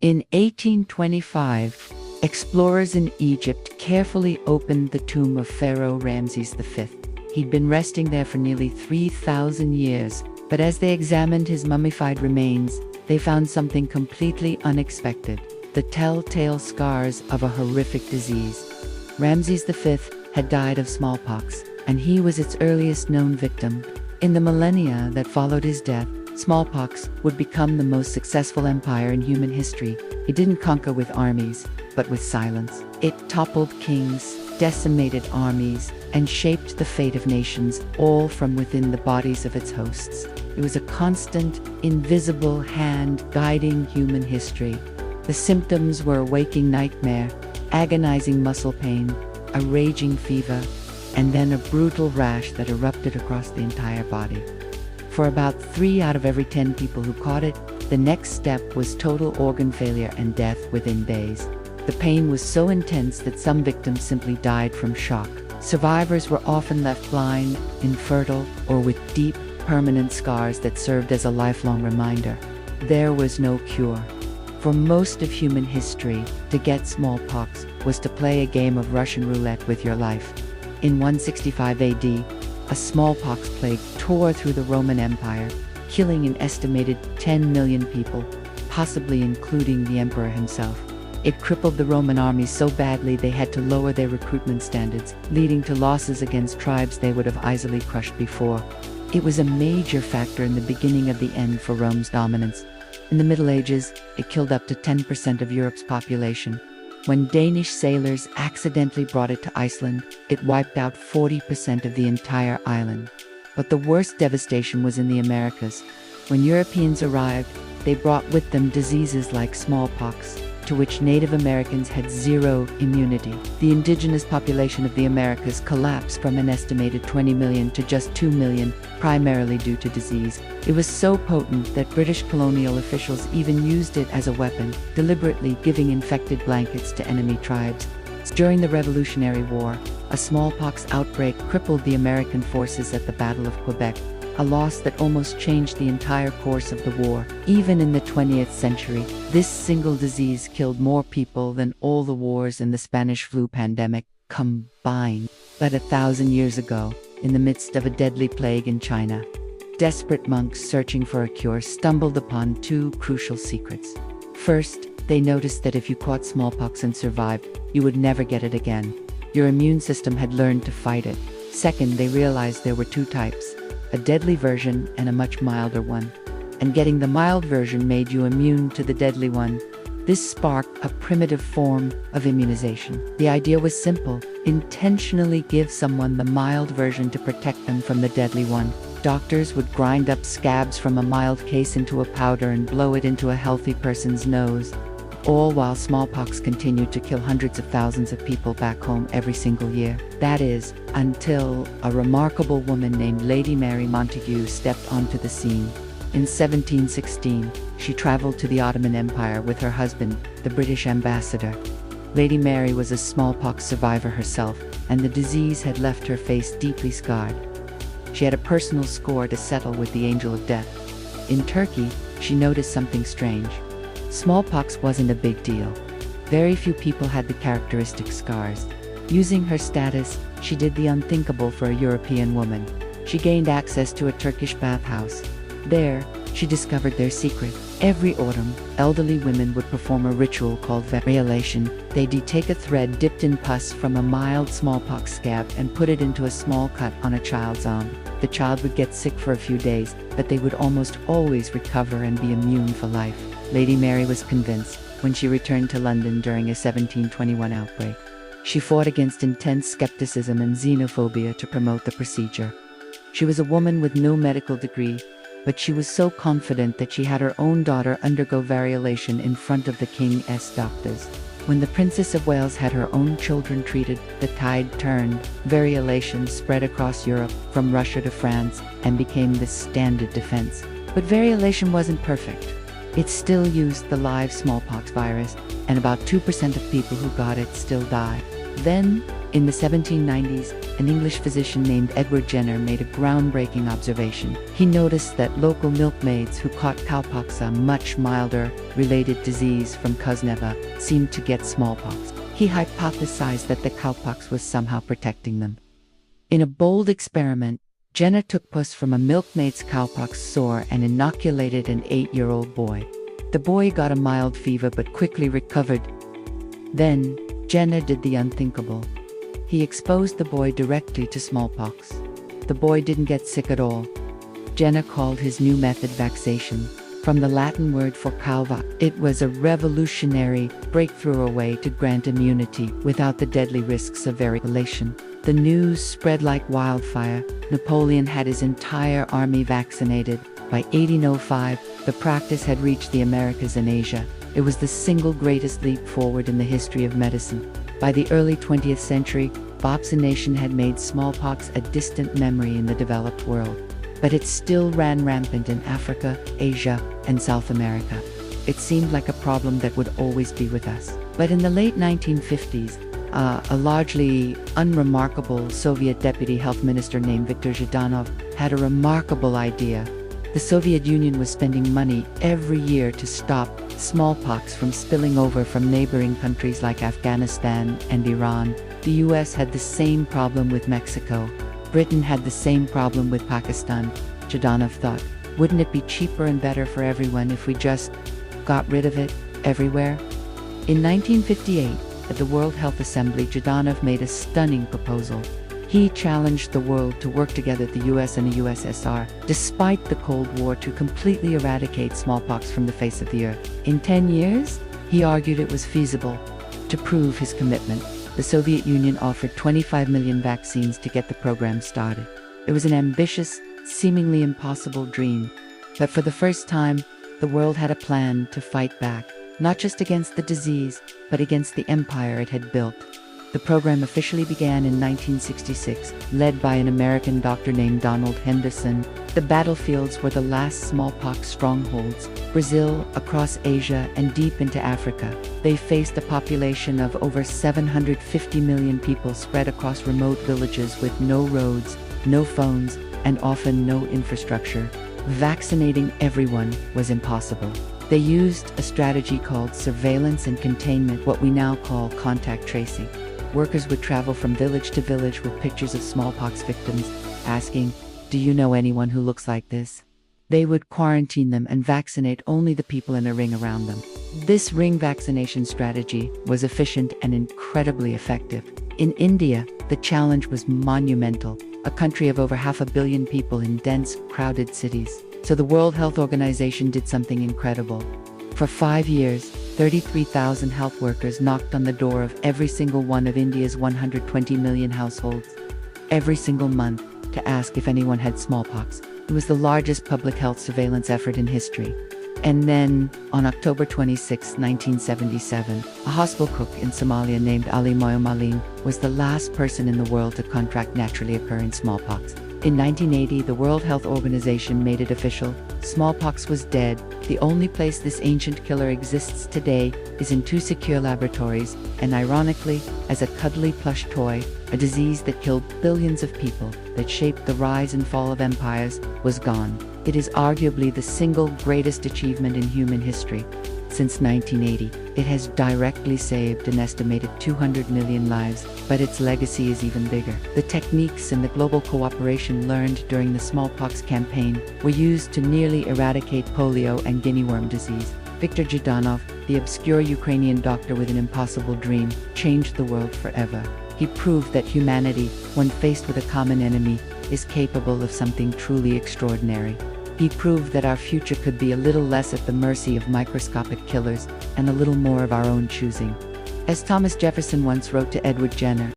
In 1825, explorers in Egypt carefully opened the tomb of Pharaoh Ramses V. He'd been resting there for nearly 3,000 years, but as they examined his mummified remains, they found something completely unexpected: the telltale scars of a horrific disease. Ramses V had died of smallpox, and he was its earliest known victim. In the millennia that followed his death, smallpox would become the most successful empire in human history. It didn't conquer with armies, but with silence. It toppled kings, decimated armies, and shaped the fate of nations, all from within the bodies of its hosts. It was a constant, invisible hand guiding human history. The symptoms were a waking nightmare, agonizing muscle pain, a raging fever, and then a brutal rash that erupted across the entire body. For about 3 out of every 10 people who caught it, the next step was total organ failure and death within days. The pain was so intense that some victims simply died from shock. Survivors were often left blind, infertile, or with deep, permanent scars that served as a lifelong reminder. There was no cure. For most of human history, to get smallpox was to play a game of Russian roulette with your life. In 165 AD, a smallpox plague tore through the Roman Empire, killing an estimated 10 million people, possibly including the emperor himself. It crippled the Roman armies so badly they had to lower their recruitment standards, leading to losses against tribes they would have easily crushed before. It was a major factor in the beginning of the end for Rome's dominance. In the Middle Ages, it killed up to 10% of Europe's population. When Danish sailors accidentally brought it to Iceland, it wiped out 40% of the entire island. But the worst devastation was in the Americas. When Europeans arrived, they brought with them diseases like smallpox, to which Native Americans had zero immunity. The indigenous population of the Americas collapsed from an estimated 20 million to just 2 million, primarily due to disease. It was so potent that British colonial officials even used it as a weapon, deliberately giving infected blankets to enemy tribes. During the Revolutionary War, a smallpox outbreak crippled the American forces at the Battle of Quebec, a loss that almost changed the entire course of the war. Even in the 20th century, this single disease killed more people than all the wars and the Spanish flu pandemic combined. But 1,000 years ago, in the midst of a deadly plague in China, desperate monks searching for a cure stumbled upon 2 crucial secrets. First, they noticed that if you caught smallpox and survived, you would never get it again. Your immune system had learned to fight it. Second, they realized there were 2 types: a deadly version and a much milder one. And getting the mild version made you immune to the deadly one. This sparked a primitive form of immunization. The idea was simple: intentionally give someone the mild version to protect them from the deadly one. Doctors would grind up scabs from a mild case into a powder and blow it into a healthy person's nose, all while smallpox continued to kill hundreds of thousands of people back home every single year. That is, until a remarkable woman named Lady Mary Montagu stepped onto the scene. In 1716, she traveled to the Ottoman Empire with her husband, the British ambassador. Lady Mary was a smallpox survivor herself, and the disease had left her face deeply scarred. She had a personal score to settle with the Angel of Death. In Turkey, she noticed something strange. Smallpox wasn't a big deal. Very few people had the characteristic scars. Using her status, she did the unthinkable for a European woman. She gained access to a Turkish bathhouse. There, she discovered their secret. Every autumn, elderly women would perform a ritual called variolation. They'd take a thread dipped in pus from a mild smallpox scab and put it into a small cut on a child's arm. The child would get sick for a few days, but they would almost always recover and be immune for life. Lady Mary was convinced when she returned to London during a 1721 outbreak. She fought against intense skepticism and xenophobia to promote the procedure. She was a woman with no medical degree, but she was so confident that she had her own daughter undergo variolation in front of the king's doctors. When the Princess of Wales had her own children treated, the tide turned. Variolation spread across Europe, from Russia to France, and became the standard defense. But variolation wasn't perfect. It still used the live smallpox virus, and about 2% of people who got it still died. Then, In the 1790s, an English physician named Edward Jenner made a groundbreaking observation. He noticed that local milkmaids who caught cowpox, a much milder, related disease from Kuzneva, seemed to get smallpox. He hypothesized that the cowpox was somehow protecting them. In a bold experiment, Jenner took pus from a milkmaid's cowpox sore and inoculated an 8-year-old boy. The boy got a mild fever but quickly recovered. Then, Jenner did the unthinkable. He exposed the boy directly to smallpox. The boy didn't get sick at all. Jenner called his new method vaccination, from the Latin word for cowva. It was a revolutionary breakthrough, a way to grant immunity without the deadly risks of variolation. The news spread like wildfire. Napoleon had his entire army vaccinated. By 1805, the practice had reached the Americas and Asia. It was the single greatest leap forward in the history of medicine. By the early 20th century, vaccination had made smallpox a distant memory in the developed world. But it still ran rampant in Africa, Asia, and South America. It seemed like a problem that would always be with us. But in the late 1950s, a largely unremarkable Soviet deputy health minister named Viktor Zhdanov had a remarkable idea. The Soviet Union was spending money every year to stop smallpox from spilling over from neighboring countries like Afghanistan and Iran. The US had the same problem with Mexico. Britain had the same problem with Pakistan. Zhdanov thought, wouldn't it be cheaper and better for everyone if we just got rid of it everywhere? In 1958, at the World Health Assembly, Zhdanov made a stunning proposal. He challenged the world to work together, the US and the USSR, despite the Cold War, to completely eradicate smallpox from the face of the earth. In 10 years, he argued it was feasible. To prove his commitment, the Soviet Union offered 25 million vaccines to get the program started. It was an ambitious, seemingly impossible dream. But for the first time, the world had a plan to fight back, not just against the disease, but against the empire it had built. The program officially began in 1966, led by an American doctor named Donald Henderson. The battlefields were the last smallpox strongholds: Brazil, across Asia, and deep into Africa. They faced a population of over 750 million people spread across remote villages with no roads, no phones, and often no infrastructure. Vaccinating everyone was impossible. They used a strategy called surveillance and containment, what we now call contact tracing. Workers would travel from village to village with pictures of smallpox victims, asking, "Do you know anyone who looks like this?" They would quarantine them and vaccinate only the people in a ring around them. This ring vaccination strategy was efficient and incredibly effective. In India, the challenge was monumental, a country of over 500 million people in dense, crowded cities. So the World Health Organization did something incredible. For 5 years, 33,000 health workers knocked on the door of every single one of India's 120 million households, every single month, to ask if anyone had smallpox. It was the largest public health surveillance effort in history. And then, on October 26, 1977, a hospital cook in Somalia named Ali Moyamalim was the last person in the world to contract naturally occurring smallpox. In 1980, the World Health Organization made it official: smallpox was dead. The only place this ancient killer exists today is in 2 secure laboratories, and ironically, as a cuddly plush toy, a disease that killed billions of people, that shaped the rise and fall of empires, was gone. It is arguably the single greatest achievement in human history. Since 1980, it has directly saved an estimated 200 million lives, but its legacy is even bigger. The techniques and the global cooperation learned during the smallpox campaign were used to nearly eradicate polio and guinea worm disease. Viktor Zhdanov, the obscure Ukrainian doctor with an impossible dream, changed the world forever. He proved that humanity, when faced with a common enemy, is capable of something truly extraordinary. He proved that our future could be a little less at the mercy of microscopic killers and a little more of our own choosing. As Thomas Jefferson once wrote to Edward Jenner,